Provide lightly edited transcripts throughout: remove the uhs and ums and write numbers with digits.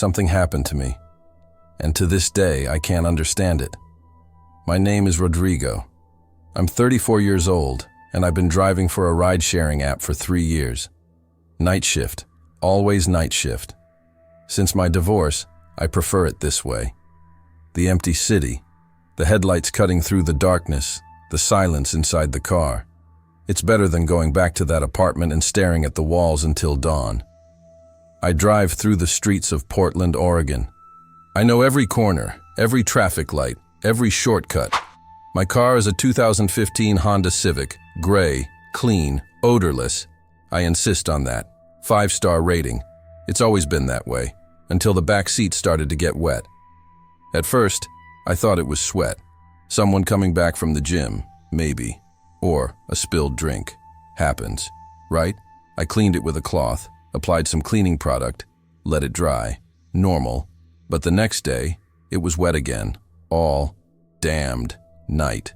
something happened to me, and to this day I can't understand it. My name is Rodrigo. I'm 34 years old, and I've been driving for a ride-sharing app for 3 years. Night shift, always night shift. Since my divorce, I prefer it this way. The empty city, the headlights cutting through the darkness, the silence inside the car. It's better than going back to that apartment and staring at the walls until dawn. I drive through the streets of Portland, Oregon. I know every corner, every traffic light, every shortcut. My car is a 2015 Honda Civic, gray, clean, odorless. I insist on that. 5-star rating. It's always been that way, until the back seat started to get wet. At first, I thought it was sweat. Someone coming back from the gym, maybe. Or a spilled drink. Happens, right? I cleaned it with a cloth, applied some cleaning product, let it dry. Normal. But the next day, it was wet again. All damned night.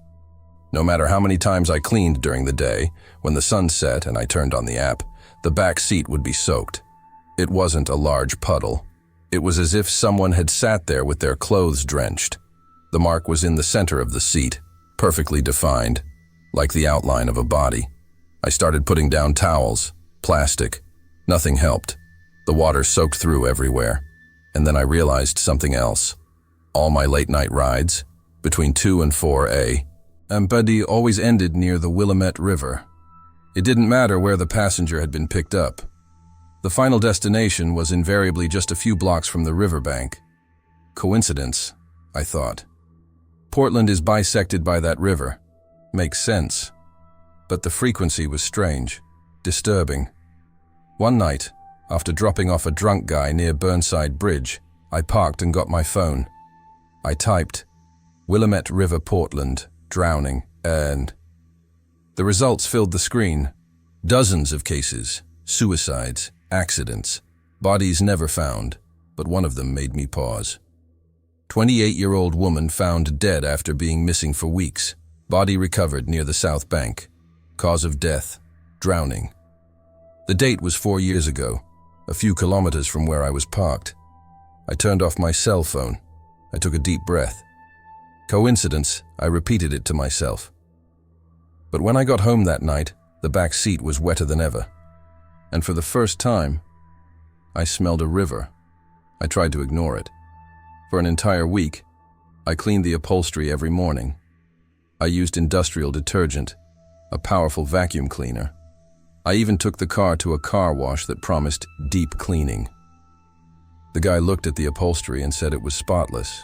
No matter how many times I cleaned during the day, when the sun set and I turned on the app, the back seat would be soaked. It wasn't a large puddle. It was as if someone had sat there with their clothes drenched. The mark was in the center of the seat, perfectly defined, like the outline of a body. I started putting down towels, plastic. Nothing helped. The water soaked through everywhere. And then I realized something else. All my late-night rides, between 2 and 4 Buddy always ended near the Willamette River. It didn't matter where the passenger had been picked up. The final destination was invariably just a few blocks from the riverbank. Coincidence, I thought. Portland is bisected by that river. Makes sense. But the frequency was strange, disturbing. One night, after dropping off a drunk guy near Burnside Bridge, I parked and got my phone. I typed, Willamette River, Portland, drowning, and the results filled the screen. Dozens of cases, suicides, accidents, bodies never found, but one of them made me pause. 28-year-old woman found dead after being missing for weeks. Body recovered near the South Bank. Cause of death, drowning. The date was 4 years ago, a few kilometers from where I was parked. I turned off my cell phone. I took a deep breath. Coincidence, I repeated it to myself. But when I got home that night, the back seat was wetter than ever. And for the first time, I smelled a river. I tried to ignore it. For an entire week, I cleaned the upholstery every morning. I used industrial detergent, a powerful vacuum cleaner. I even took the car to a car wash that promised deep cleaning. The guy looked at the upholstery and said it was spotless.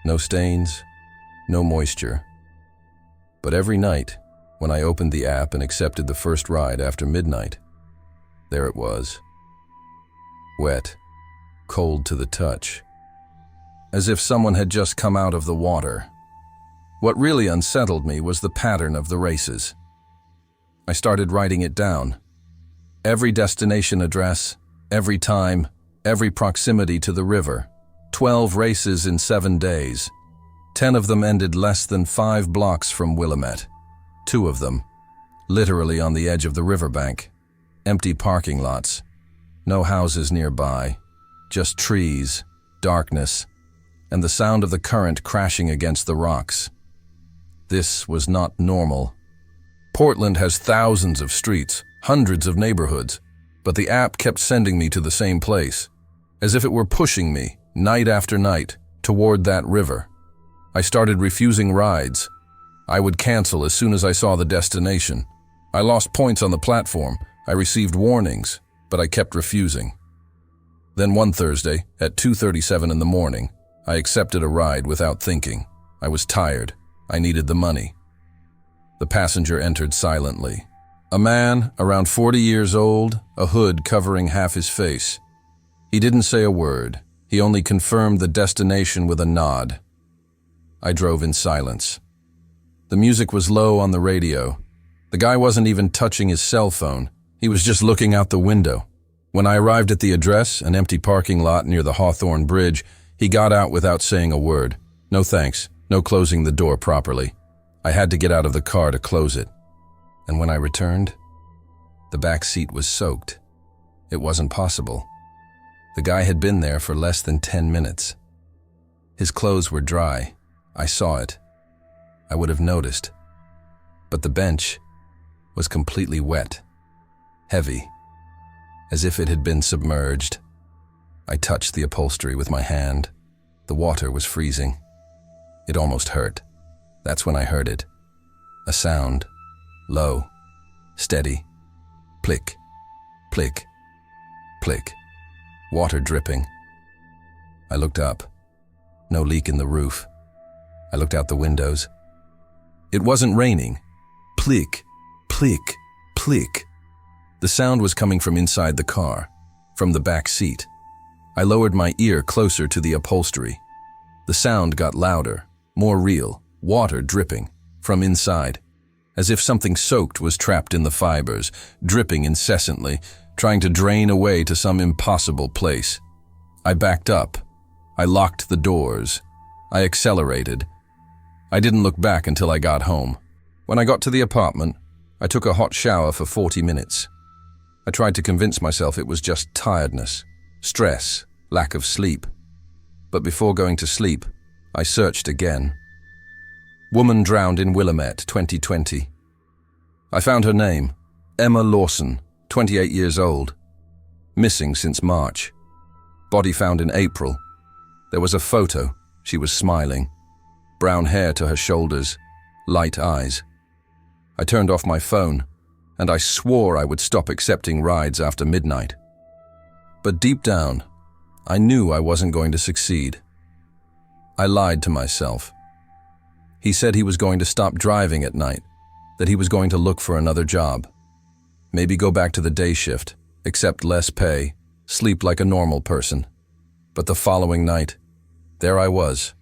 No stains, no moisture. But every night, when I opened the app and accepted the first ride after midnight, there it was. Wet, cold to the touch. As if someone had just come out of the water. What really unsettled me was the pattern of the races. I started writing it down. Every destination address, every time, every proximity to the river. 12 races in 7 days. 10 of them ended less than 5 blocks from Willamette. 2 of them, literally on the edge of the riverbank. Empty parking lots. No houses nearby. Just trees, darkness, and the sound of the current crashing against the rocks. This was not normal. Portland has thousands of streets, hundreds of neighborhoods, but the app kept sending me to the same place, as if it were pushing me, night after night, toward that river. I started refusing rides. I would cancel as soon as I saw the destination. I lost points on the platform. I received warnings, but I kept refusing. Then one Thursday, at 2:37 in the morning, I accepted a ride without thinking. I was tired. I needed the money. The passenger entered silently. A man, around 40 years old, a hood covering half his face. He didn't say a word. He only confirmed the destination with a nod. I drove in silence. The music was low on the radio. The guy wasn't even touching his cell phone. He was just looking out the window. When I arrived at the address, an empty parking lot near the Hawthorne Bridge, he got out without saying a word. No thanks, no closing the door properly. I had to get out of the car to close it. And when I returned, the back seat was soaked. It wasn't possible. The guy had been there for less than 10 minutes. His clothes were dry. I saw it. I would have noticed. But the bench was completely wet, heavy, as if it had been submerged. I touched the upholstery with my hand. The water was freezing. It almost hurt. That's when I heard it. A sound, low, steady, plick, plick, plick, water dripping. I looked up. No leak in the roof. I looked out the windows. It wasn't raining. Plick, plick, plick. The sound was coming from inside the car, from the back seat. I lowered my ear closer to the upholstery. The sound got louder, more real, water dripping from inside, as if something soaked was trapped in the fibers, dripping incessantly, trying to drain away to some impossible place. I backed up. I locked the doors. I accelerated. I didn't look back until I got home. When I got to the apartment, I took a hot shower for 40 minutes. I tried to convince myself it was just tiredness, stress, lack of sleep. But before going to sleep, I searched again. Woman drowned in Willamette, 2020. I found her name, Emma Lawson, 28 years old. Missing since March. Body found in April. There was a photo. She was smiling. Brown hair to her shoulders, light eyes. I turned off my phone, and I swore I would stop accepting rides after midnight. But deep down, I knew I wasn't going to succeed. I lied to myself. He said he was going to stop driving at night, that he was going to look for another job. Maybe go back to the day shift, accept less pay, sleep like a normal person. But the following night, there I was,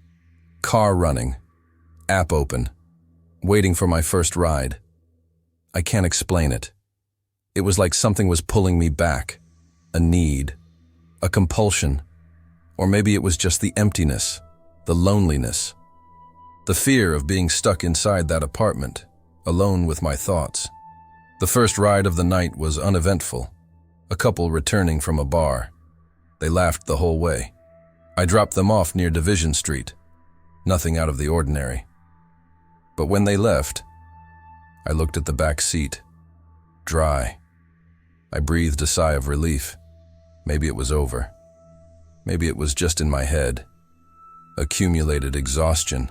car running, app open, waiting for my first ride. I can't explain it. It was like something was pulling me back, a need, a compulsion, or maybe it was just the emptiness, the loneliness, the fear of being stuck inside that apartment, alone with my thoughts. The first ride of the night was uneventful, a couple returning from a bar. They laughed the whole way. I dropped them off near Division Street. Nothing out of the ordinary. But when they left, I looked at the back seat. Dry. I breathed a sigh of relief. Maybe it was over. Maybe it was just in my head. Accumulated exhaustion.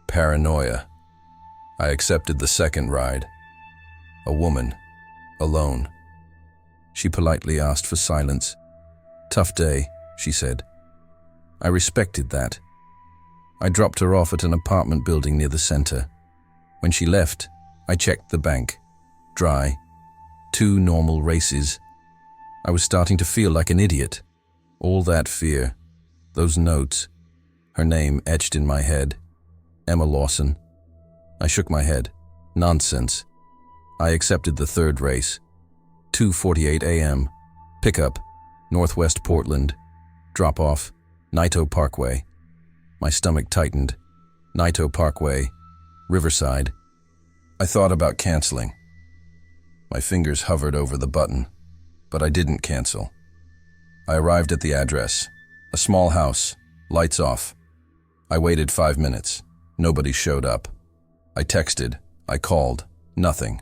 Paranoia. I accepted the second ride. A woman. Alone. She politely asked for silence. "Tough day," she said. I respected that. I dropped her off at an apartment building near the center. When she left, I checked the bank. Dry. 2 normal races. I was starting to feel like an idiot. All that fear. Those notes. Her name etched in my head. Emma Lawson. I shook my head. Nonsense. I accepted the third race. 2:48 a.m. Pickup. Northwest Portland. Drop off. Naito Parkway. My stomach tightened. Naito Parkway. Riverside. I thought about canceling. My fingers hovered over the button, but I didn't cancel. I arrived at the address. A small house. Lights off. I waited 5 minutes. Nobody showed up. I texted. I called. Nothing.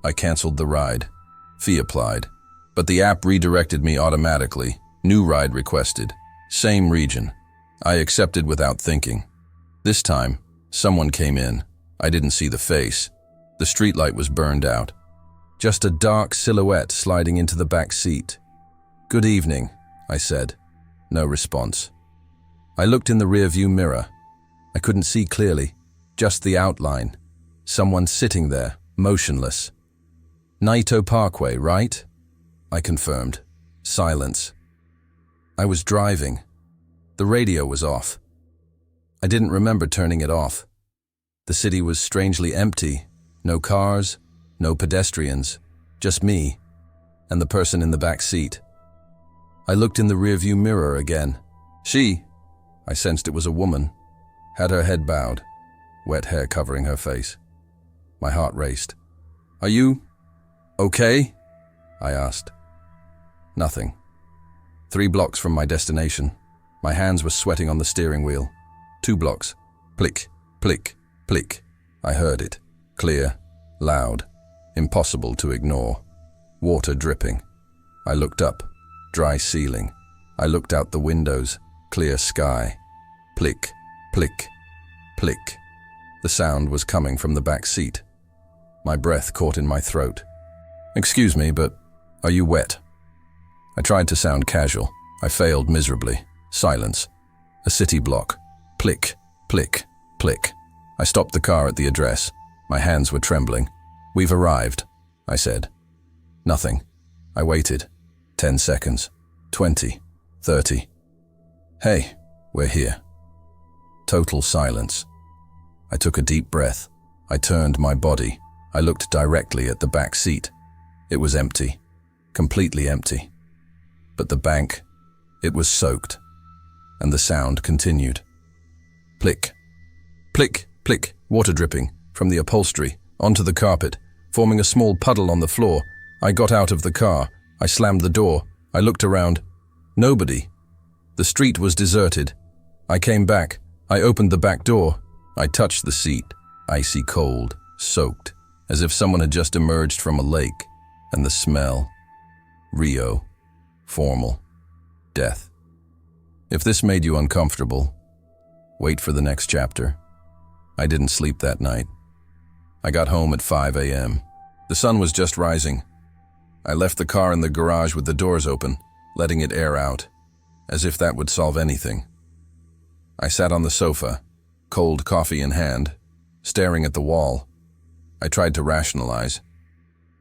I canceled the ride. Fee applied. But the app redirected me automatically. New ride requested. Same region. I accepted without thinking. This time, someone came in. I didn't see the face. The streetlight was burned out. Just a dark silhouette sliding into the back seat. "Good evening," I said. No response. I looked in the rearview mirror. I couldn't see clearly, just the outline. Someone sitting there, motionless. "Naito Parkway, right?" I confirmed. Silence. I was driving. The radio was off. I didn't remember turning it off. The city was strangely empty. No cars, no pedestrians, just me and the person in the back seat. I looked in the rearview mirror again. She, I sensed it was a woman, had her head bowed, wet hair covering her face. My heart raced. "Are you okay?" I asked. Nothing. 3 blocks from my destination. My hands were sweating on the steering wheel. 2 blocks. Plick, plick, plick. I heard it. Clear, loud, impossible to ignore. Water dripping. I looked up. Dry ceiling. I looked out the windows. Clear sky. Plick, plick, plick. The sound was coming from the back seat. My breath caught in my throat. "Excuse me, but are you wet?" I tried to sound casual. I failed miserably. Silence. A city block. Plick, plick, plick. I stopped the car at the address. My hands were trembling. "We've arrived," I said. Nothing. I waited. 10 seconds. 20. 30. "Hey, we're here." Total silence. I took a deep breath. I turned my body. I looked directly at the back seat. It was empty. Completely empty. But the bank, it was soaked. And the sound continued. Plick. Plick, plick, water dripping from the upholstery onto the carpet, forming a small puddle on the floor. I got out of the car. I slammed the door. I looked around. Nobody. The street was deserted. I came back. I opened the back door. I touched the seat, icy cold, soaked, as if someone had just emerged from a lake. And the smell. Rio. Formal. Death. If this made you uncomfortable, wait for the next chapter. I didn't sleep that night. I got home at 5 a.m. The sun was just rising. I left the car in the garage with the doors open, letting it air out, as if that would solve anything. I sat on the sofa, cold coffee in hand, staring at the wall. I tried to rationalize.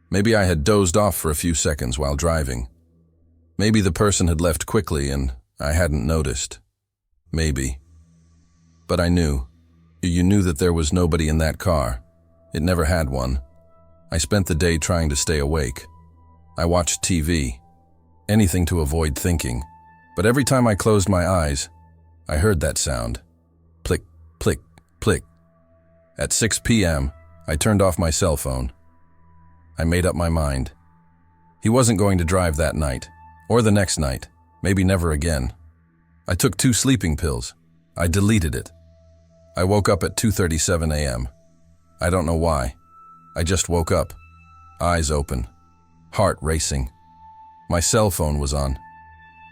Maybe I had dozed off for a few seconds while driving. Maybe the person had left quickly and I hadn't noticed. Maybe. But I knew. You knew that there was nobody in that car. It never had one. I spent the day trying to stay awake. I watched TV. Anything to avoid thinking. But every time I closed my eyes, I heard that sound. Plick, plick, plick. At 6 p.m., I turned off my cell phone. I made up my mind. He wasn't going to drive that night, or the next night, maybe never again. I took 2 sleeping pills. I deleted it. I woke up at 2:37 a.m. I don't know why. I just woke up, eyes open, heart racing. My cell phone was on.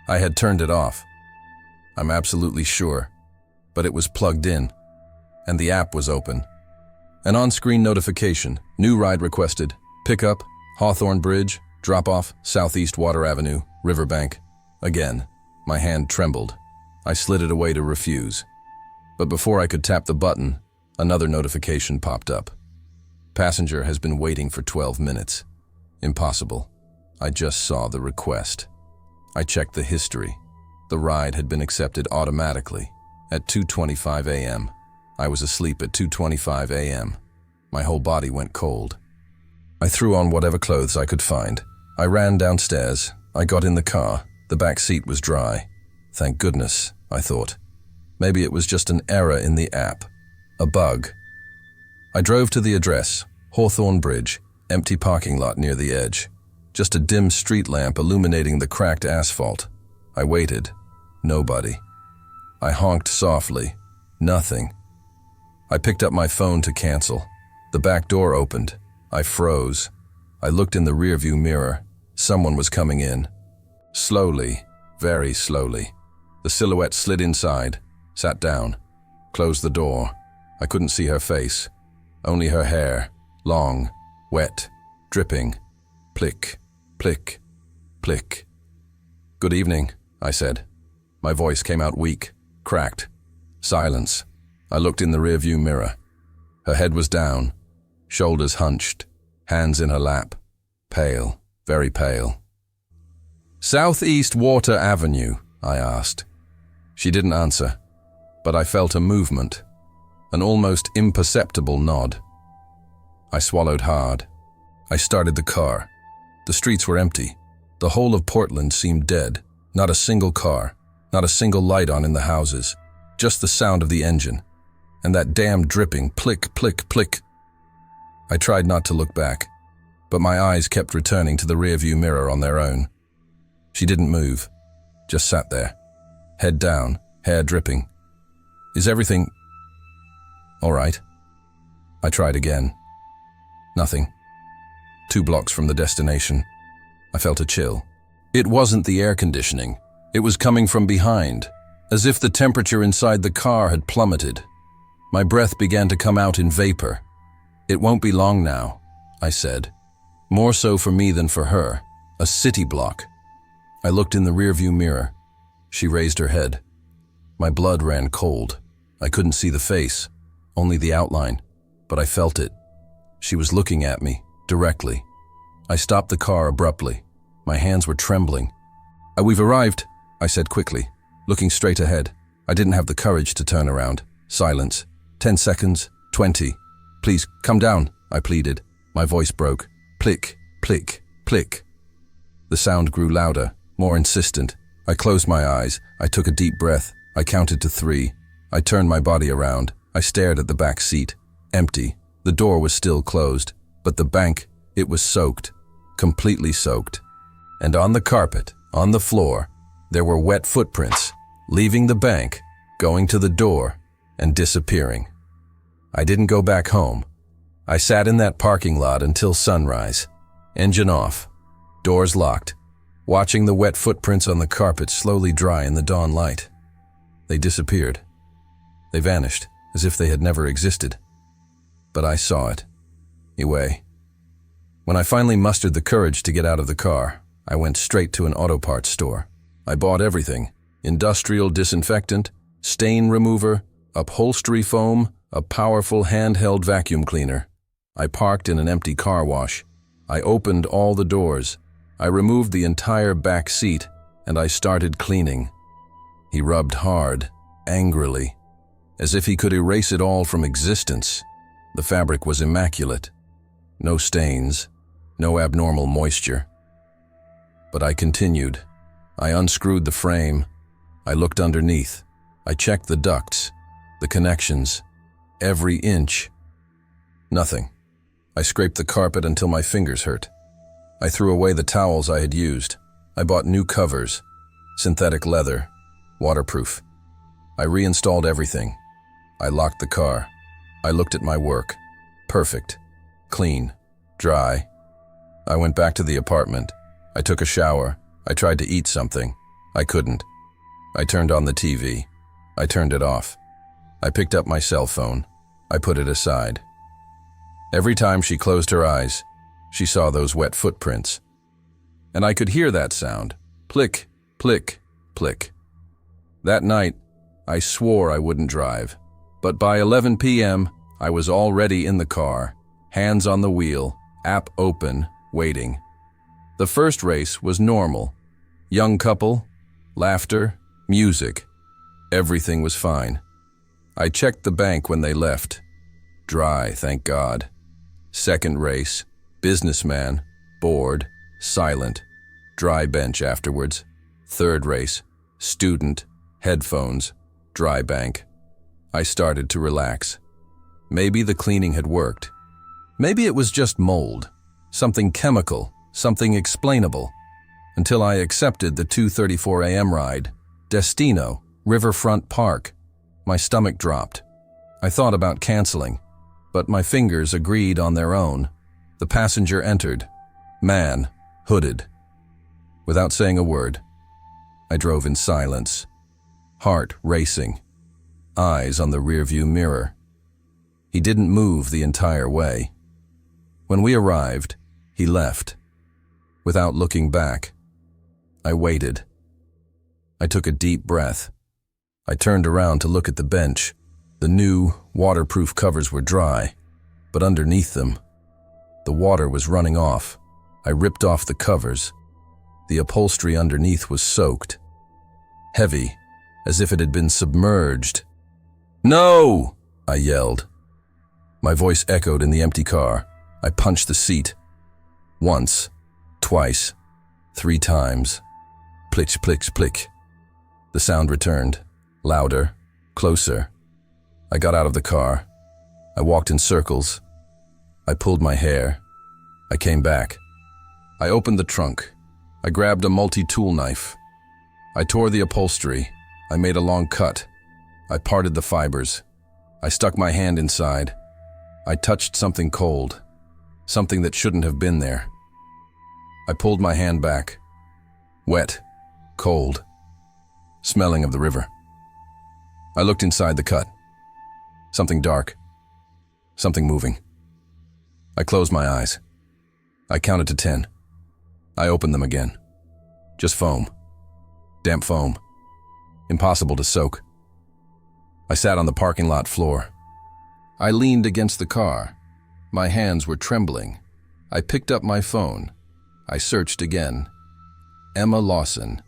I had turned it off. I'm absolutely sure, but it was plugged in, and the app was open. An on-screen notification, new ride requested, pickup, Hawthorne Bridge, drop-off, Southeast Water Avenue, Riverbank. Again, my hand trembled. I slid it away to refuse. But before I could tap the button, another notification popped up. Passenger has been waiting for 12 minutes. Impossible. I just saw the request. I checked the history. The ride had been accepted automatically at 2:25 a.m. I was asleep at 2:25 a.m. My whole body went cold. I threw on whatever clothes I could find. I ran downstairs. I got in the car. The back seat was dry. Thank goodness, I thought. Maybe it was just an error in the app. A bug. I drove to the address, Hawthorne Bridge, empty parking lot near the edge. Just a dim street lamp illuminating the cracked asphalt. I waited. Nobody. I honked softly. Nothing. I picked up my phone to cancel. The back door opened. I froze. I looked in the rearview mirror. Someone was coming in. Slowly, very slowly. The silhouette slid inside, sat down, closed the door. I couldn't see her face. Only her hair, long, wet, dripping. Plick, plick, plick. "Good evening," I said. My voice came out weak, cracked. Silence. I looked in the rearview mirror. Her head was down, shoulders hunched, hands in her lap. Pale, very pale. "Southeast Water Avenue," I asked. She didn't answer, but I felt a movement, an almost imperceptible nod. I swallowed hard. I started the car. The streets were empty. The whole of Portland seemed dead. Not a single car, not a single light on in the houses. Just the sound of the engine, and that damn dripping plick, plick, plick. I tried not to look back, but my eyes kept returning to the rearview mirror on their own. She didn't move. just sat there, head down, hair dripping. Is everything all right? I tried again. Nothing. 2 blocks from the destination. I felt a chill. It wasn't the air conditioning. It was coming from behind, as if the temperature inside the car had plummeted. My breath began to come out in vapor. It won't be long now, I said. More so for me than for her. A city block. I looked in the rearview mirror. She raised her head. My blood ran cold. I couldn't see the face, only the outline, but I felt it. She was looking at me, directly. I stopped the car abruptly. My hands were trembling. We've arrived, I said quickly, looking straight ahead. I didn't have the courage to turn around. Silence. 10 seconds. 20. Please, come down, I pleaded. My voice broke. Plick, plick, plick. The sound grew louder, more insistent. I closed my eyes. I took a deep breath. I counted to 3. I turned my body around. I stared at the back seat. Empty. The door was still closed. But the bank, it was soaked. Completely soaked. And on the carpet, on the floor, there were wet footprints, leaving the bank, going to the door, and disappearing. I didn't go back home. I sat in that parking lot until sunrise. Engine off. Doors locked. Watching the wet footprints on the carpet slowly dry in the dawn light. They disappeared. They vanished, as if they had never existed. But I saw it. Anyway. When I finally mustered the courage to get out of the car, I went straight to an auto parts store. I bought everything. Industrial disinfectant, stain remover, upholstery foam, a powerful handheld vacuum cleaner. I parked in an empty car wash. I opened all the doors. I removed the entire back seat, and I started cleaning. He rubbed hard, angrily, as if he could erase it all from existence. The fabric was immaculate. No stains, no abnormal moisture. But I continued. I unscrewed the frame. I looked underneath. I checked the ducts, the connections, every inch. Nothing. I scraped the carpet until my fingers hurt. I threw away the towels I had used. I bought new covers, synthetic leather, waterproof. I reinstalled everything. I locked the car. I looked at my work. Perfect. Clean. Dry. I went back to the apartment. I took a shower. I tried to eat something. I couldn't. I turned on the TV. I turned it off. I picked up my cell phone. I put it aside. Every time she closed her eyes, she saw those wet footprints. And I could hear that sound. Plick, plick, plick. That night, I swore I wouldn't drive. But by 11 p.m., I was already in the car, hands on the wheel, app open, waiting. The first race was normal. Young couple, laughter, music. Everything was fine. I checked the bank when they left. Dry, thank God. Second race, businessman, bored, silent, dry bench afterwards. Third race, student, headphones, dry bank. I started to relax. Maybe the cleaning had worked. Maybe it was just mold, something chemical, something explainable. Until I accepted the 2:34 a.m. ride. Destino, Riverfront Park. My stomach dropped. I thought about canceling, but my fingers agreed on their own. The passenger entered. Man, hooded. Without saying a word, I drove in silence, heart racing, eyes on the rearview mirror. He didn't move the entire way. When we arrived, he left. Without looking back, I waited. I took a deep breath. I turned around to look at the bench. The new, waterproof covers were dry, but underneath them, the water was running off. I ripped off the covers. The upholstery underneath was soaked. Heavy, as if it had been submerged. "No!" I yelled. My voice echoed in the empty car. I punched the seat. Once, twice, 3 times. Plitch, plitch, plick. The sound returned, louder, closer. I got out of the car. I walked in circles. I pulled my hair. I came back. I opened the trunk. I grabbed a multi-tool knife. I tore the upholstery. I made a long cut. I parted the fibers. I stuck my hand inside. I touched something cold, something that shouldn't have been there. I pulled my hand back. Wet, cold, smelling of the river. I looked inside the cut. Something dark, something moving. I closed my eyes. I counted to 10. I opened them again. Just foam. Damp foam. Impossible to soak. I sat on the parking lot floor. I leaned against the car. My hands were trembling. I picked up my phone. I searched again. Emma Lawson.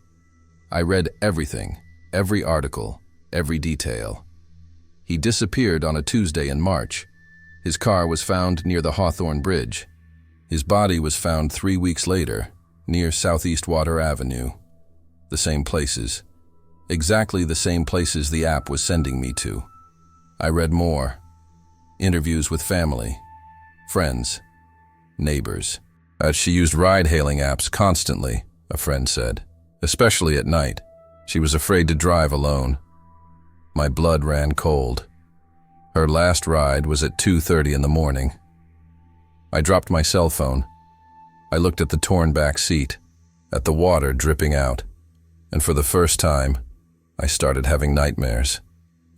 I read everything, every article, every detail. He disappeared on a Tuesday in March. His car was found near the Hawthorne Bridge. His body was found 3 weeks later, near Southeast Water Avenue. The same places. Exactly the same places the app was sending me to. I read more. Interviews with family, friends, neighbors. She used ride-hailing apps constantly, a friend said, especially at night. She was afraid to drive alone. My blood ran cold. Her last ride was at 2:30 in the morning. I dropped my cell phone. I looked at the torn back seat, at the water dripping out, and for the first time, I started having nightmares.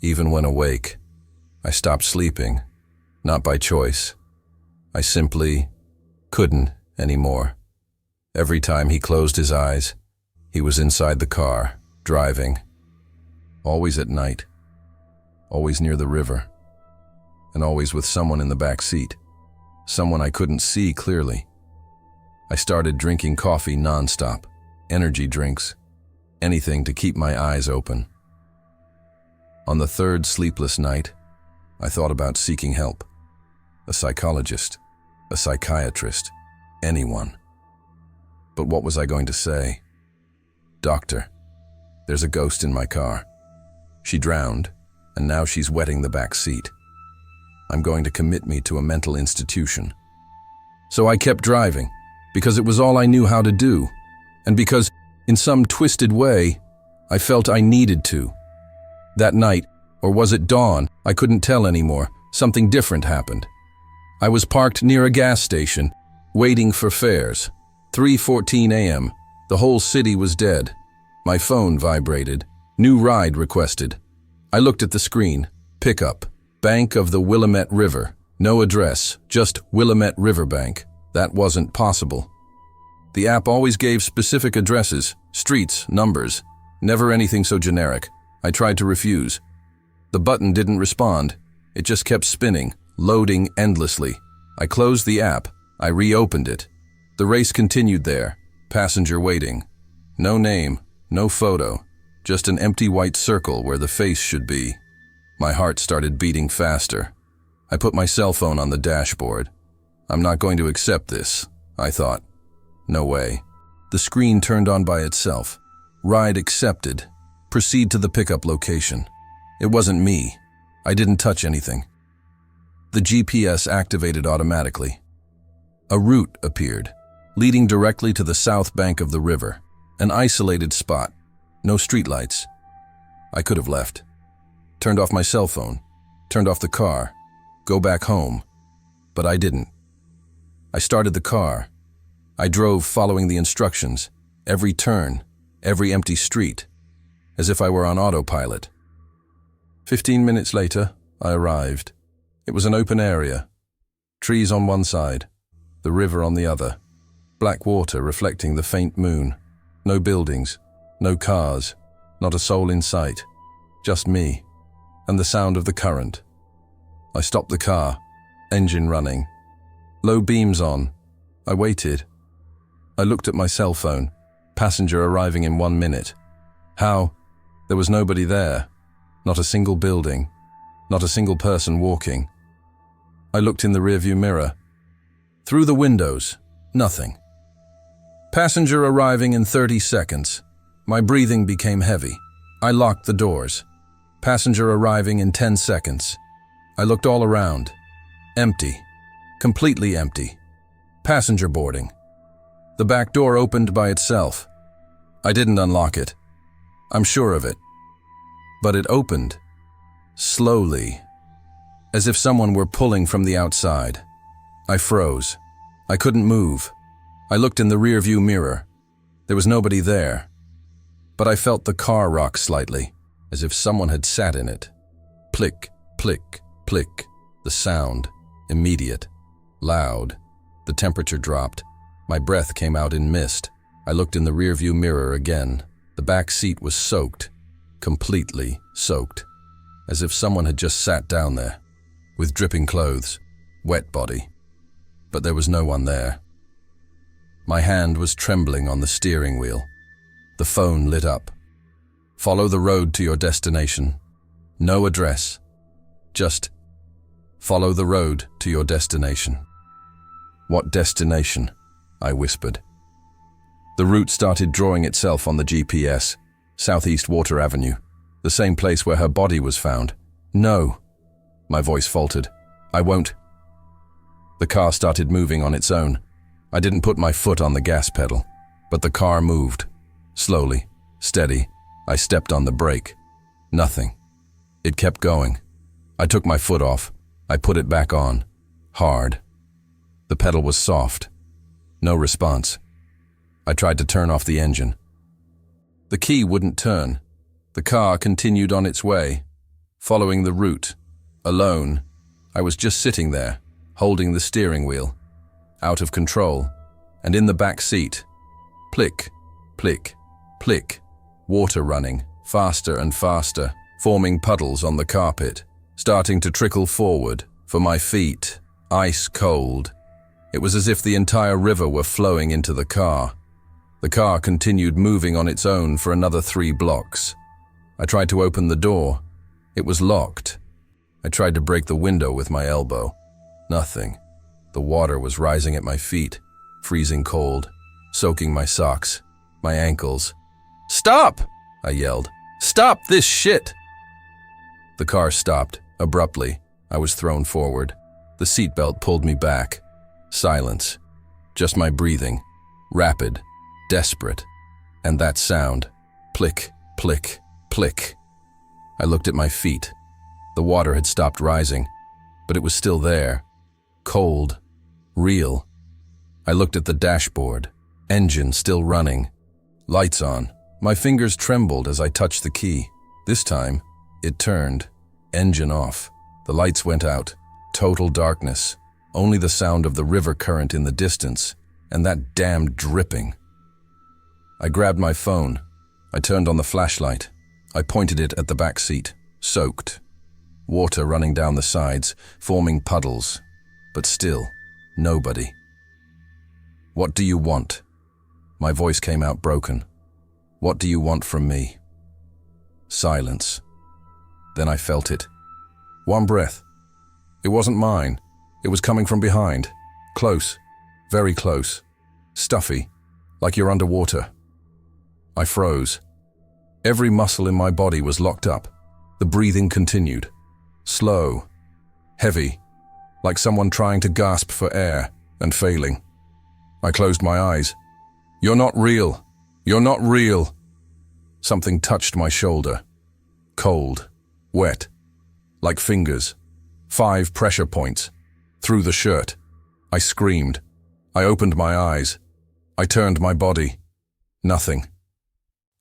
Even when awake, I stopped sleeping, not by choice. I simply couldn't anymore. Every time he closed his eyes, he was inside the car, driving. Always at night, always near the river, and always with someone in the back seat, someone I couldn't see clearly. I started drinking coffee nonstop, energy drinks, anything to keep my eyes open. On the third sleepless night, I thought about seeking help. A psychologist, a psychiatrist, anyone. But what was I going to say? Doctor, there's a ghost in my car. She drowned, and now she's wetting the back seat. I'm going to commit me to a mental institution. So I kept driving, because it was all I knew how to do, and because, in some twisted way, I felt I needed to. That night, or was it dawn, I couldn't tell anymore, something different happened. I was parked near a gas station, waiting for fares. 3:14 a.m. The whole city was dead. My phone vibrated. New ride requested. I looked at the screen. Pickup. Bank of the Willamette River. No address, just Willamette Riverbank. That wasn't possible. The app always gave specific addresses, streets, numbers. Never anything so generic. I tried to refuse. The button didn't respond. It just kept spinning, loading endlessly. I closed the app. I reopened it. The race continued there. Passenger waiting. No name, no photo. Just an empty white circle where the face should be. My heart started beating faster. I put my cell phone on the dashboard. I'm not going to accept this, I thought. No way. The screen turned on by itself. Ride accepted. Proceed to the pickup location. It wasn't me. I didn't touch anything. The GPS activated automatically. A route appeared, leading directly to the south bank of the river. An isolated spot. No streetlights. I could have left. Turned off my cell phone. Turned off the car. Go back home. But I didn't. I started the car. I drove following the instructions. Every turn. Every empty street. As if I were on autopilot. 15 minutes later, I arrived. It was an open area. Trees on one side. The river on the other. Black water reflecting the faint moon. No buildings. No cars. Not a soul in sight. Just me. And the sound of the current. I stopped the car. Engine running. Low beams on. I waited. I looked at my cell phone. Passenger arriving in 1 minute. How? There was nobody there. Not a single building. Not a single person walking. I looked in the rearview mirror. Through the windows. Nothing. Passenger arriving in 30 seconds. My breathing became heavy. I locked the doors. Passenger arriving in 10 seconds. I looked all around. Empty. Completely empty. Passenger boarding. The back door opened by itself. I didn't unlock it. I'm sure of it. But it opened, slowly, as if someone were pulling from the outside. I froze. I couldn't move. I looked in the rearview mirror. There was nobody there. But I felt the car rock slightly, as if someone had sat in it. Plick, plick, plick. The sound, immediate, loud. The temperature dropped. My breath came out in mist. I looked in the rearview mirror again. The back seat was soaked, completely soaked, as if someone had just sat down there, with dripping clothes, wet body. But there was no one there. My hand was trembling on the steering wheel. The phone lit up. Follow the road to your destination. No address. Just follow the road to your destination. What destination? I whispered. The route started drawing itself on the GPS. Southeast Water Avenue. The same place where her body was found. No. My voice faltered. I won't. The car started moving on its own. I didn't put my foot on the gas pedal, but the car moved. Slowly, steady. I stepped on the brake. Nothing. It kept going. I took my foot off. I put it back on. Hard. The pedal was soft. No response. I tried to turn off the engine. The key wouldn't turn. The car continued on its way, following the route. Alone, I was just sitting there, holding the steering wheel, out of control, and in the back seat. Plick, plick, plick. Water running, faster and faster, forming puddles on the carpet, starting to trickle forward, for my feet, ice cold. It was as if the entire river were flowing into the car. The car continued moving on its own for another 3 blocks. I tried to open the door. It was locked. I tried to break the window with my elbow. Nothing. The water was rising at my feet, freezing cold, soaking my socks, my ankles. "Stop!" I yelled. "Stop this shit!" The car stopped, abruptly. I was thrown forward. The seatbelt pulled me back. Silence. Just my breathing. Rapid. Desperate. And that sound. Plick, plick, plick. I looked at my feet. The water had stopped rising, but it was still there. Cold. Real. I looked at the dashboard. Engine still running. Lights on. My fingers trembled as I touched the key. This time, it turned. Engine off. The lights went out. Total darkness. Only the sound of the river current in the distance, and that damned dripping. I grabbed my phone. I turned on the flashlight. I pointed it at the back seat. Soaked. Water running down the sides, forming puddles. But still, nobody. "What do you want?" My voice came out broken. "What do you want from me?" Silence. Then I felt it. One breath. It wasn't mine. It was coming from behind. Close. Very close. Stuffy. Like you're underwater. I froze. Every muscle in my body was locked up. The breathing continued. Slow. Heavy. Like someone trying to gasp for air and failing. I closed my eyes. "You're not real. You're not real." Something touched my shoulder. Cold. Wet. Like fingers. 5 pressure points. Through the shirt. I screamed. I opened my eyes. I turned my body. Nothing.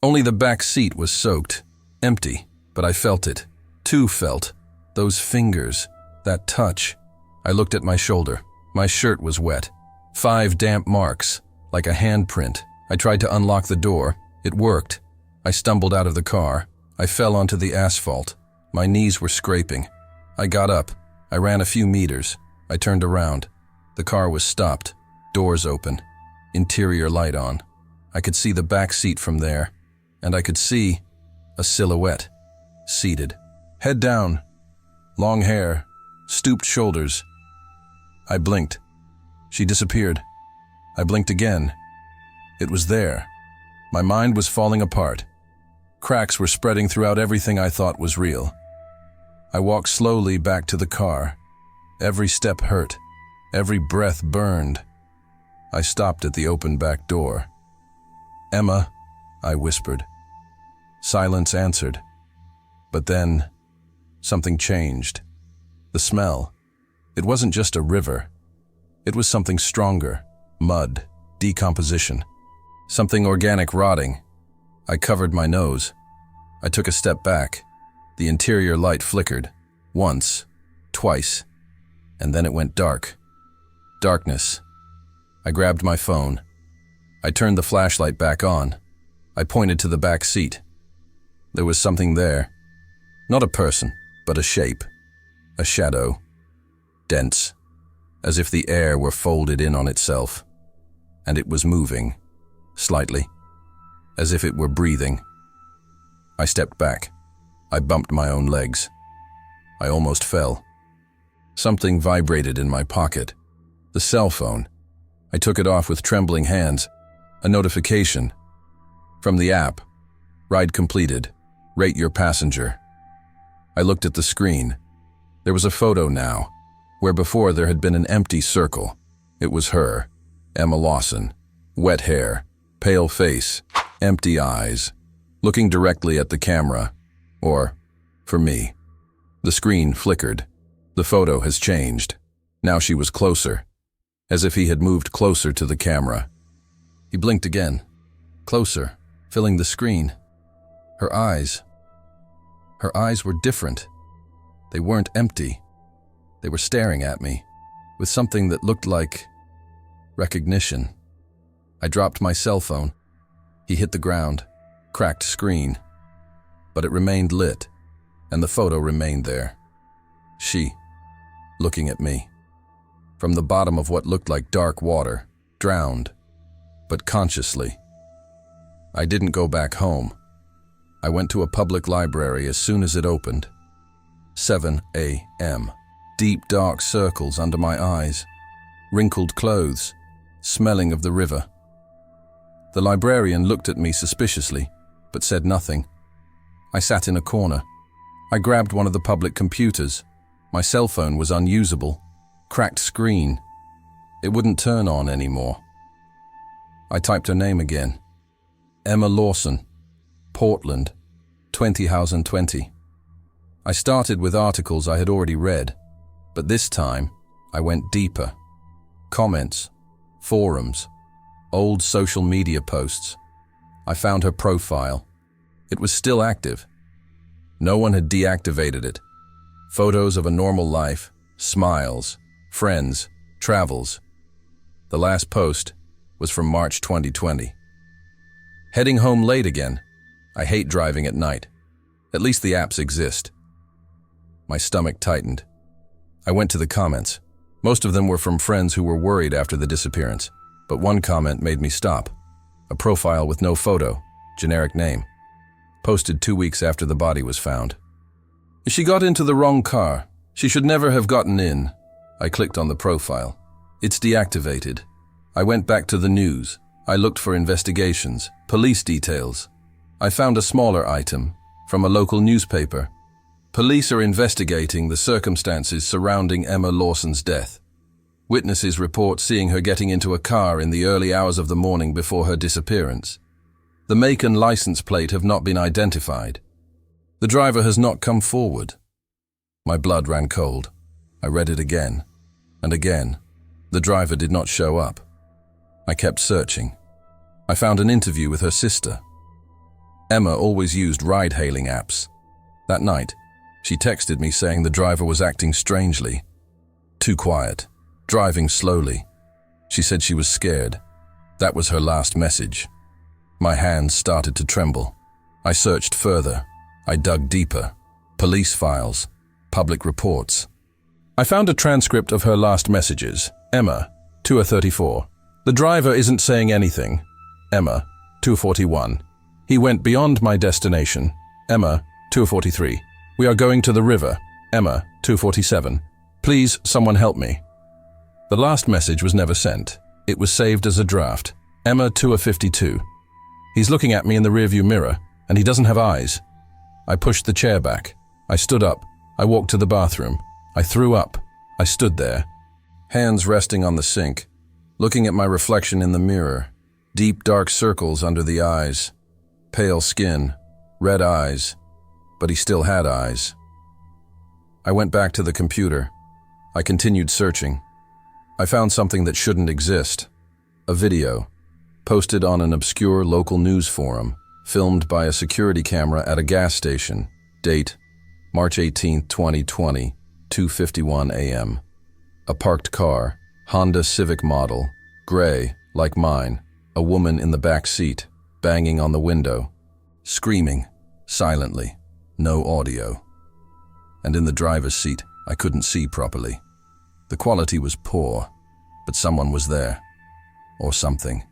Only the back seat was soaked. Empty. But I felt it. Too felt. Those fingers. That touch. I looked at my shoulder. My shirt was wet. 5 damp marks. Like a handprint. I tried to unlock the door. It worked. I stumbled out of the car. I fell onto the asphalt. My knees were scraping. I got up. I ran a few meters. I turned around. The car was stopped. Doors open. Interior light on. I could see the back seat from there. And I could see a silhouette. Seated. Head down. Long hair. Stooped shoulders. I blinked. She disappeared. I blinked again. It was there. My mind was falling apart. Cracks were spreading throughout everything I thought was real. I walked slowly back to the car. Every step hurt. Every breath burned. I stopped at the open back door. "Emma," I whispered. Silence answered. But then, something changed. The smell. It wasn't just a river. It was something stronger. Mud. Decomposition. Something organic rotting. I covered my nose. I took a step back. The interior light flickered. Once. Twice. And then it went dark. Darkness. I grabbed my phone. I turned the flashlight back on. I pointed to the back seat. There was something there. Not a person, but a shape. A shadow. Dense. As if the air were folded in on itself. And it was moving. Slightly. As if it were breathing. I stepped back. I bumped my own legs. I almost fell. Something vibrated in my pocket. The cell phone. I took it off with trembling hands. A notification. From the app. Ride completed. Rate your passenger. I looked at the screen. There was a photo now, where before there had been an empty circle. It was her, Emma Lawson. Wet hair, pale face, empty eyes, looking directly at the camera. Or, for me. The screen flickered. The photo has changed. Now she was closer, as if he had moved closer to the camera. He blinked again. Closer, filling the screen. Her eyes were different. They weren't empty. They were staring at me, with something that looked like recognition. I dropped my cell phone. He hit the ground, cracked screen. But it remained lit, and the photo remained there. She, looking at me. From the bottom of what looked like dark water, drowned, but consciously. I didn't go back home. I went to a public library as soon as it opened. 7 a.m. Deep dark circles under my eyes. Wrinkled clothes, smelling of the river. The librarian looked at me suspiciously, but said nothing. I sat in a corner. I grabbed one of the public computers. My cell phone was unusable. Cracked screen. It wouldn't turn on anymore. I typed her name again. Emma Lawson. Portland. 2020. I started with articles I had already read, but this time I went deeper. Comments, forums, old social media posts. I found her profile. It was still active. No one had deactivated it. Photos of a normal life, smiles, friends, travels. The last post was from March 2020. Heading home late again. I hate driving at night. At least the apps exist. My stomach tightened. I went to the comments. Most of them were from friends who were worried after the disappearance, but one comment made me stop. A profile with no photo, generic name. Posted 2 weeks after the body was found. She got into the wrong car. She should never have gotten in. I clicked on the profile. It's deactivated. I went back to the news. I looked for investigations, police details. I found a smaller item from a local newspaper. Police are investigating the circumstances surrounding Emma Lawson's death. Witnesses report seeing her getting into a car in the early hours of the morning before her disappearance. The make and license plate have not been identified. The driver has not come forward. My blood ran cold. I read it again and again. The driver did not show up. I kept searching. I found an interview with her sister. Emma always used ride-hailing apps. That night, she texted me saying the driver was acting strangely. Too quiet, driving slowly. She said she was scared. That was her last message. My hands started to tremble. I searched further. I dug deeper. Police files, public reports. I found a transcript of her last messages. Emma, 2:34. The driver isn't saying anything. Emma, 2:41. He went beyond my destination. Emma, 2:43. We are going to the river. Emma, 2:47. Please, someone help me. The last message was never sent. It was saved as a draft. Emma, 2:52. He's looking at me in the rearview mirror, and he doesn't have eyes. I pushed the chair back. I stood up. I walked to the bathroom. I threw up. I stood there, hands resting on the sink, looking at my reflection in the mirror. Deep dark circles under the eyes. Pale skin. red eyes, but he still had eyes. I went back to the computer. I continued searching. I found something that shouldn't exist. A video, posted on an obscure local news forum, filmed by a security camera at a gas station. Date, March 18, 2020, 2:51 a.m. A parked car, Honda Civic model, gray, like mine, a woman in the back seat, banging on the window, screaming, silently, no audio. And in the driver's seat, I couldn't see properly. The quality was poor, but someone was there. Or something.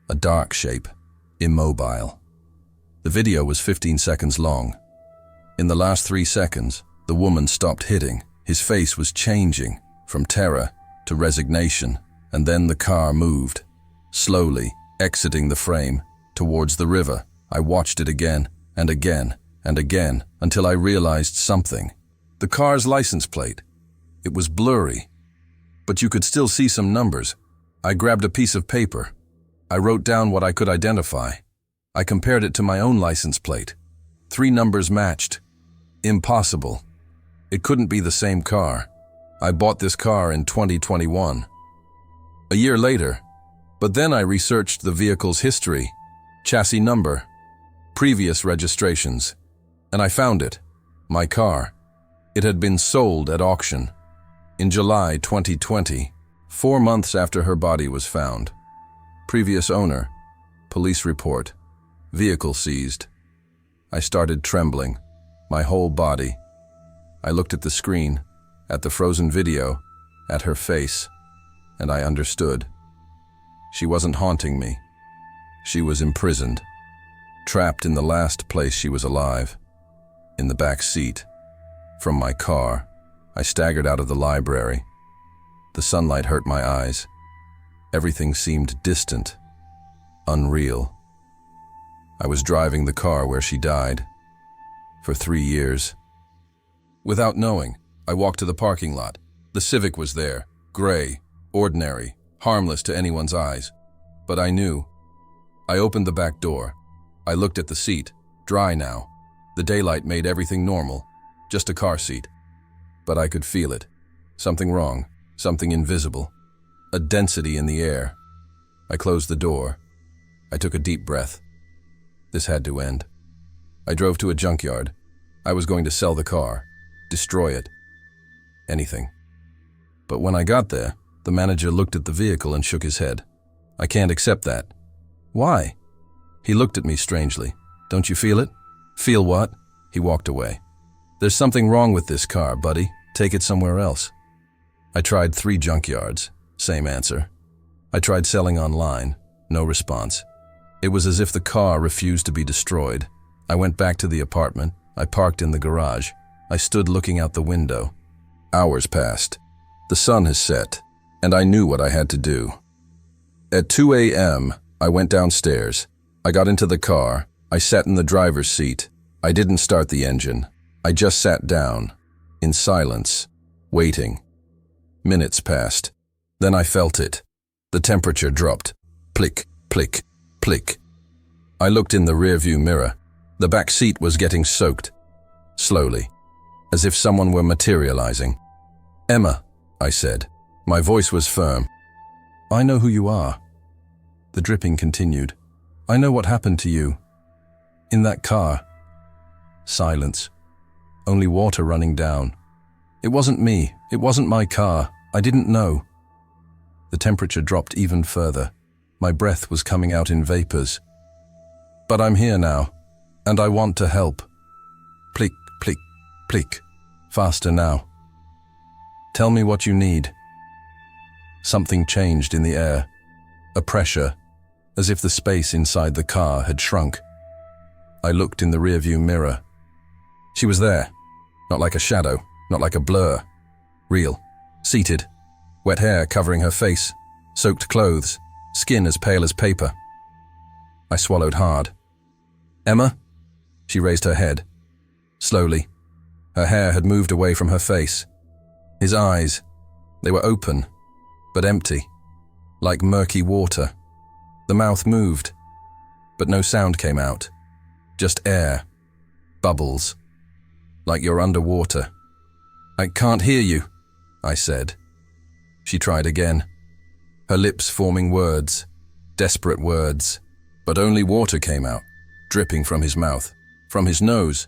A dark shape, immobile. The video was 15 seconds long. In the last 3 seconds, the woman stopped hitting. His face was changing from terror to resignation, and then the car moved, slowly exiting the frame towards the river. I watched it again and again and again until I realized something. The car's license plate. It was blurry, but you could still see some numbers. I grabbed a piece of paper. I wrote down what I could identify. I compared it to my own license plate. 3 numbers matched. Impossible. It couldn't be the same car. I bought this car in 2021. A year later. But then I researched the vehicle's history, chassis number, previous registrations, and I found it. My car. It had been sold at auction. In July 2020, 4 months after her body was found. Previous owner. Police report. Vehicle seized. I started trembling. My whole body. I looked at the screen, at the frozen video, at her face, and I understood. She wasn't haunting me. She was imprisoned. Trapped in the last place she was alive. In the back seat. From my car. I staggered out of the library. The sunlight hurt my eyes. Everything seemed distant, unreal. I was driving the car where she died. For 3 years. Without knowing, I walked to the parking lot. The Civic was there, gray, ordinary, harmless to anyone's eyes. But I knew. I opened the back door. I looked at the seat, dry now. The daylight made everything normal, just a car seat. But I could feel it. Something wrong, something invisible. A density in the air. I closed the door. I took a deep breath. This had to end. I drove to a junkyard. I was going to sell the car, destroy it. Anything. But when I got there, the manager looked at the vehicle and shook his head. I can't accept that. Why? He looked at me strangely. Don't you feel it? Feel what? He walked away. There's something wrong with this car, buddy. Take it somewhere else. I tried 3 junkyards. Same answer. I tried selling online. No response. It was as if the car refused to be destroyed. I went back to the apartment. I parked in the garage. I stood looking out the window. Hours passed. The sun has set, and I knew what I had to do. At 2 a.m., I went downstairs. I got into the car. I sat in the driver's seat. I didn't start the engine. I just sat down, in silence, waiting. Minutes passed. Then I felt it. The temperature dropped. Plick, plick, plick. I looked in the rearview mirror. The back seat was getting soaked. Slowly, as if someone were materializing. Emma, I said. My voice was firm. I know who you are. The dripping continued. I know what happened to you. In that car. Silence. Only water running down. It wasn't me. It wasn't my car. I didn't know. The temperature dropped even further. My breath was coming out in vapors. But I'm here now, and I want to help. Plick, plick, plick. Faster now. Tell me what you need. Something changed in the air. A pressure, as if the space inside the car had shrunk. I looked in the rearview mirror. She was there. Not like a shadow, not like a blur. Real. Seated. Wet hair covering her face. Soaked clothes. Skin as pale as paper. I swallowed hard. Emma? She raised her head. Slowly. Her hair had moved away from her face. His eyes. They were open, but empty. Like murky water. The mouth moved, but no sound came out. Just air. Bubbles. Like you're underwater. I can't hear you, I said. She tried again. Her lips forming words. Desperate words. But only water came out, dripping from his mouth. From his nose.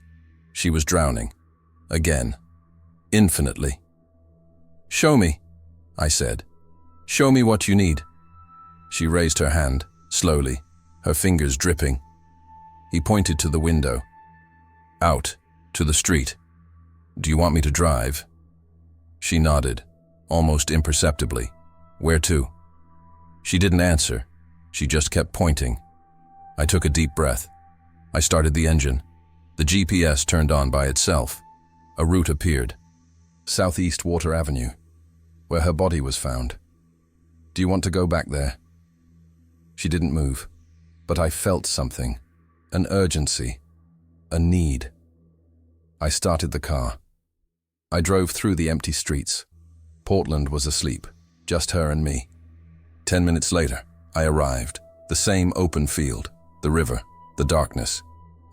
She was drowning. Again. Infinitely. Show me, I said. Show me what you need. She raised her hand, slowly, her fingers dripping. He pointed to the window. Out, to the street. Do you want me to drive? She nodded, almost imperceptibly. Where to? She didn't answer. She just kept pointing. I took a deep breath. I started the engine. The GPS turned on by itself. A route appeared. Southeast Water Avenue, where her body was found. Do you want to go back there? She didn't move, but I felt something. An urgency. A need. I started the car. I drove through the empty streets. Portland was asleep, just her and me. 10 minutes later, I arrived. The same open field, the river, the darkness.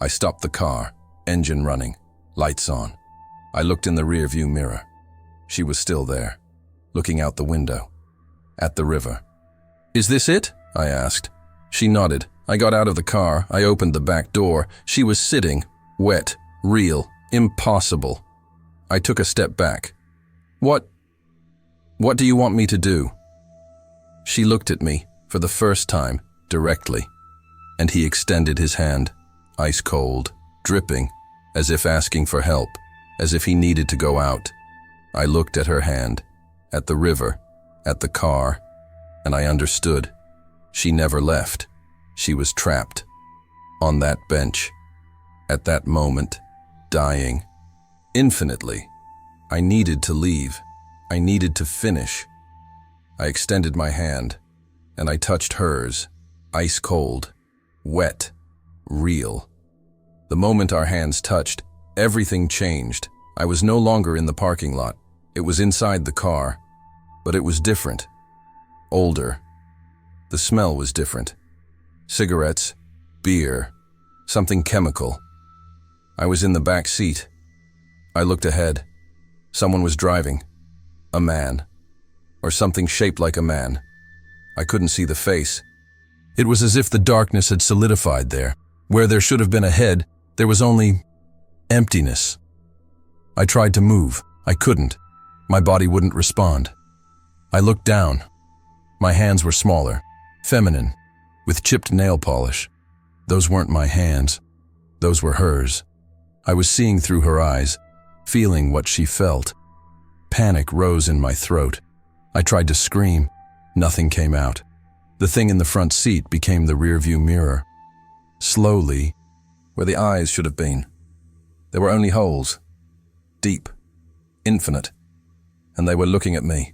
I stopped the car, engine running, lights on. I looked in the rearview mirror. She was still there, looking out the window, at the river. Is this it? I asked. She nodded. I got out of the car. I opened the back door. She was sitting, wet, real, impossible. I took a step back. What do you want me to do? She looked at me, for the first time, directly, and he extended his hand, ice cold, dripping, as if asking for help, as if he needed to go out. I looked at her hand, at the river, at the car, and I understood. She never left. She was trapped. On that bench. At that moment. Dying. Infinitely. I needed to leave. I needed to finish. I extended my hand, and I touched hers, ice cold, wet, real. The moment our hands touched, everything changed. I was no longer in the parking lot. It was inside the car, but it was different. Older. The smell was different. Cigarettes, beer, something chemical. I was in the back seat. I looked ahead. Someone was driving. A man. Or something shaped like a man. I couldn't see the face. It was as if the darkness had solidified there. Where there should have been a head, there was only emptiness. I tried to move. I couldn't. My body wouldn't respond. I looked down. My hands were smaller, feminine, with chipped nail polish. Those weren't my hands. Those were hers. I was seeing through her eyes, feeling what she felt. Panic rose in my throat. I tried to scream. Nothing came out. The thing in the front seat became the rearview mirror. Slowly, where the eyes should have been, there were only holes. Deep. Infinite. And they were looking at me.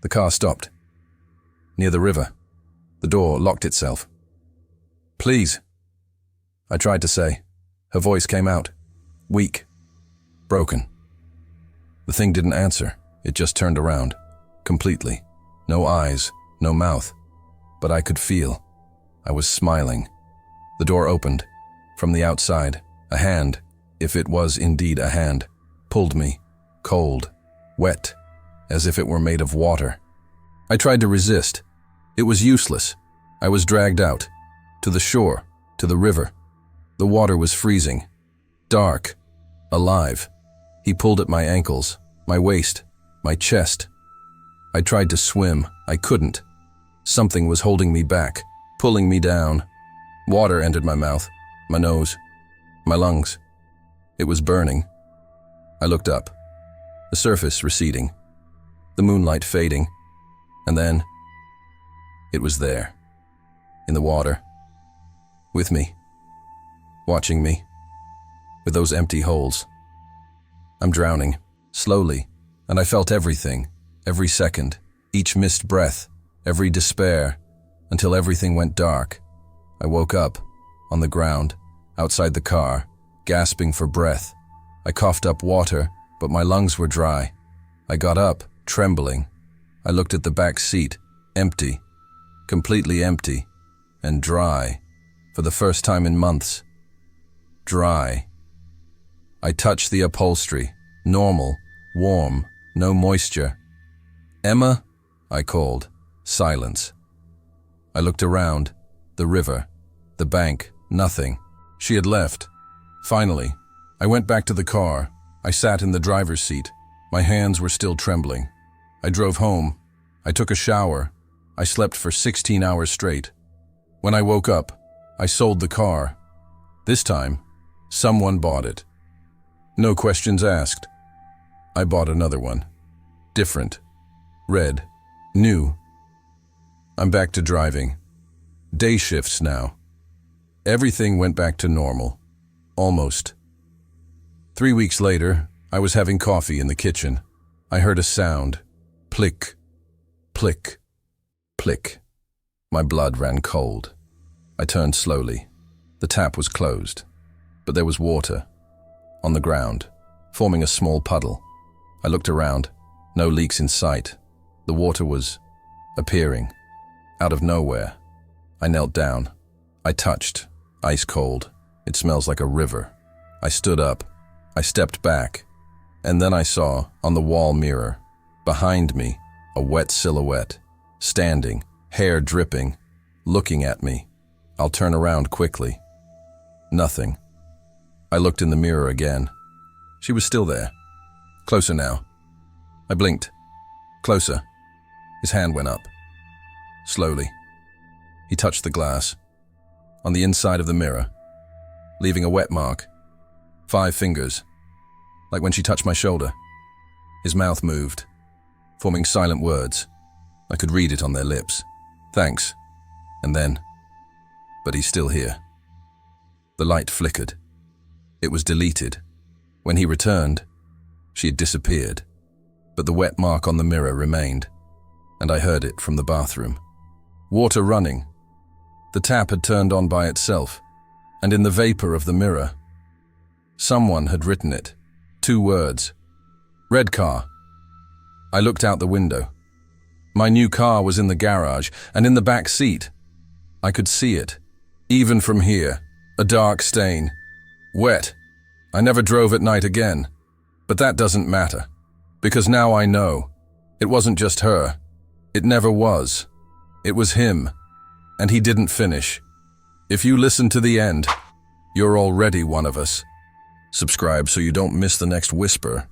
The car stopped. Near the river. The door locked itself. Please, I tried to say. Her voice came out. Weak. Broken. The thing didn't answer. It just turned around. Completely. No eyes, no mouth. But I could feel. I was smiling. The door opened. From the outside, a hand, if it was indeed a hand, pulled me. Cold. Wet. As if it were made of water. I tried to resist. It was useless. I was dragged out. To the shore. To the river. The water was freezing. Dark. Alive. He pulled at my ankles, my waist, my chest. I tried to swim. I couldn't. Something was holding me back, pulling me down. Water entered my mouth, my nose, my lungs. It was burning. I looked up. The surface receding. The moonlight fading. And then, it was there. In the water. With me. Watching me. With those empty holes. I'm drowning, slowly, and I felt everything, every second, each missed breath, every despair, until everything went dark. I woke up, on the ground, outside the car, gasping for breath. I coughed up water, but my lungs were dry. I got up, trembling. I looked at the back seat, empty, completely empty, and dry, for the first time in months. dry. I touched the upholstery. Normal, warm, no moisture. "Emma?" I called. Silence. I looked around. The river, the bank, nothing. She had left. Finally, I went back to the car. I sat in the driver's seat. My hands were still trembling. I drove home. I took a shower. I slept for 16 hours straight. When I woke up, I sold the car. This time, someone bought it. No questions asked. I bought another one. Different. Red. New. I'm back to driving. Day shifts now. Everything went back to normal. Almost. 3 weeks later, I was having coffee in the kitchen. I heard a sound. Plick. Plick. Plick. My blood ran cold. I turned slowly. The tap was closed, but there was water on the ground, forming a small puddle. I looked around. No leaks in sight. The water was appearing out of nowhere. I knelt down. I touched. Ice cold. It smells like a river. I stood up. I stepped back. And then I saw, on the wall mirror, behind me, a wet silhouette, standing, hair dripping, looking at me. I'll turn around quickly. Nothing. I looked in the mirror again. She was still there. Closer now. I blinked. Closer. His hand went up. Slowly. He touched the glass. On the inside of the mirror, leaving a wet mark. 5 fingers. Like when she touched my shoulder. His mouth moved, forming silent words. I could read it on their lips. Thanks. And then, but he's still here. The light flickered. It was deleted. When he returned, she had disappeared. But the wet mark on the mirror remained, and I heard it from the bathroom. Water running. The tap had turned on by itself, and in the vapor of the mirror, someone had written it. 2 words. Red car. I looked out the window. My new car was in the garage, and in the back seat. I could see it, even from here, a dark stain. Wet. I never drove at night again. But that doesn't matter, because now I know. It wasn't just her. It never was. It was him, and he didn't finish. If you listen to the end, you're already one of us. Subscribe so you don't miss the next whisper.